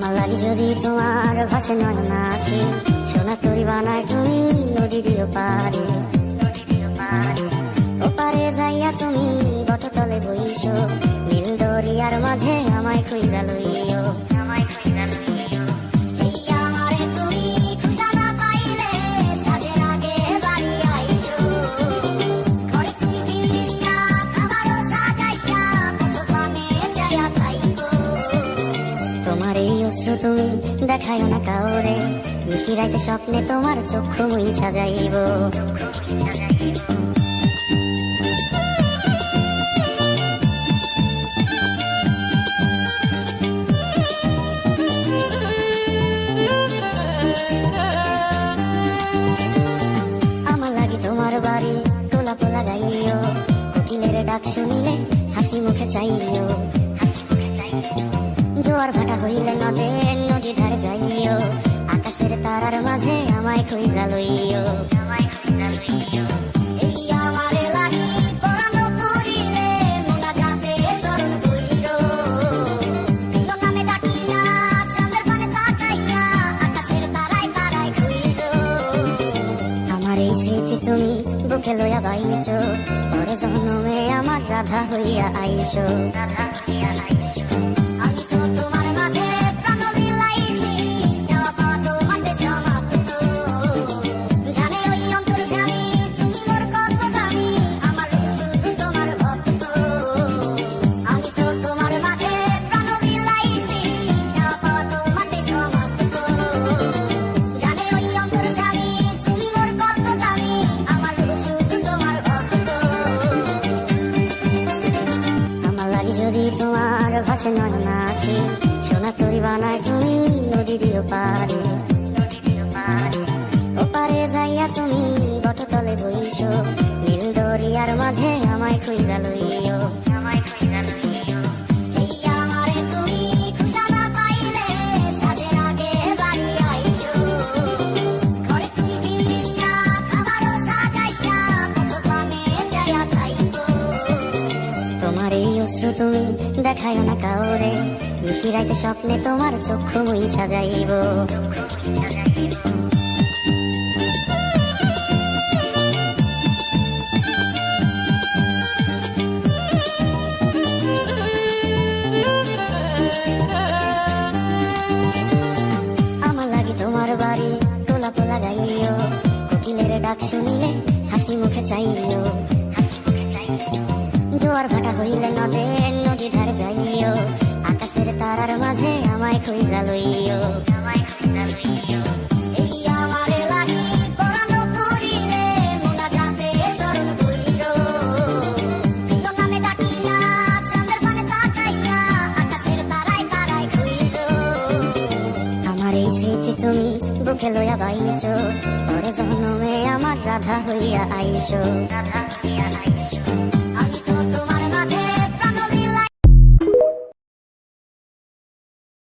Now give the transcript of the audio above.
আমার লাগি যদি তোমার ভাসে নয় নাকি সোনা তরি বানায় তুমি নদী দিও পারে ওপারে যাইয়া তুমি বটতলে বইছো নীল দরিয়ার মাঝে আমায় খুঁজা লইও তোমার এই অশ্রু তুমি দেখায় না কাউরে নিশিরাইতে স্বপ্নে তোমার চক্ষু মুইছা যাইব আমার লাগি তোমার বাড়ি তোলা পোলা গাইও কোকিলের ডাক শুনিলে হাসি মুখে চাইও জোয়ার ভাটা হইলে নদীর ধারে যাইও আকাশের তারার মাঝে আমায় খুঁজা লইও আমার এই স্মৃতি তুমি বুকে লইয়া বাইছো পর জন্মে আমার রাধা হইয়া আইসো যদি তোমার ভাসে নয় নাকি সোনা তরি বানায় তুমি নদী দিও পারে ওপারে যাইয়া তুমি বটতলে বইছো নীল দরিয়ার মাঝে আমায় খুঁজা লইও তোমার এই অশ্রু তুমি দেখায় না কাউরে নিশিরাইতে স্বপ্নে তোমার চক্ষু মুইছা যাইব আমার লাগি তোমার বাড়ি তোলা পোলা গাইও কোকিলের ডাক শুনিলে হাসি মুখে চাইও জোয়ার ভাটা হইলে নদীর ধারে যাইও আকাশের তারার মাঝে আমায় খুঁজা লইও আমার এই স্মৃতি তুমি বুকে লইয়া বাইছো পর জন্মে আমার রাধা হইয়া আইসো